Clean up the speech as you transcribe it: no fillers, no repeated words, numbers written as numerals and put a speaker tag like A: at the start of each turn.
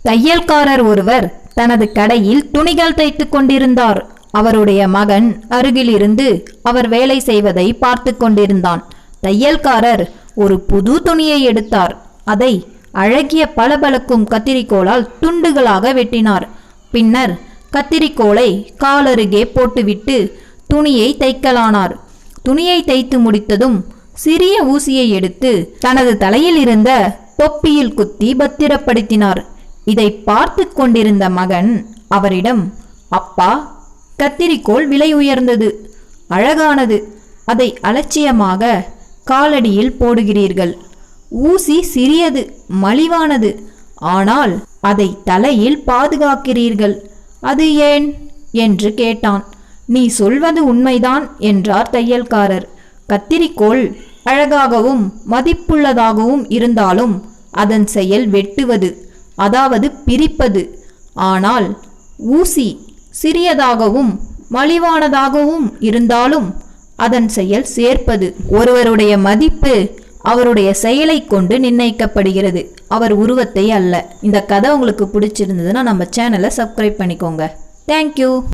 A: தையல்காரர் ஒருவர் தனது கடையில் துணிகள் தைத்துக் கொண்டிருந்தார். அவருடைய மகன் அருகில் இருந்து அவர் வேலை செய்வதை பார்த்து கொண்டிருந்தான். தையல்காரர் ஒரு புது துணியை எடுத்தார். அதை அழகிய பளபளக்கும் கத்திரிக்கோளால் துண்டுகளாக வெட்டினார். பின்னர் கத்திரிக்கோளை காலருகே போட்டுவிட்டு துணியை தைக்கலானார். துணியை தைத்து முடித்ததும் சிறிய ஊசியை எடுத்து தனது தலையில் இருந்த தொப்பியில் குத்தி பத்திரப்படுத்தினார். இதை பார்த்து கொண்டிருந்த மகன் அவரிடம், அப்பா, கத்திரிக்கோள் விலை உயர்ந்தது, அழகானது, அதை அலட்சியமாக காலடியில் போடுகிறீர்கள். ஊசி சிறியது, மலிவானது, ஆனால் அதை தலையில் பாதுகாக்கிறீர்கள், அது ஏன் என்று கேட்டான். நீ சொல்வது உண்மைதான் என்றார் தையல்காரர். கத்திரிக்கோள் அழகாகவும் மதிப்புள்ளதாகவும் இருந்தாலும் அதன் செயல் வெட்டுவது, அதாவது பிரிப்பது. ஆனால் ஊசி சிறியதாகவும் மலிவானதாகவும் இருந்தாலும் அதன் செயல் சேர்ப்பது. ஒருவருடைய மதிப்பு அவருடைய செயலை கொண்டு நிர்ணயிக்கப்படுகிறது, அவர் உருவத்தை அல்ல. இந்த கதை உங்களுக்கு பிடிச்சிருந்ததுன்னா நம்ம சேனலை சப்ஸ்கிரைப் பண்ணிக்கோங்க. தேங்க்யூ.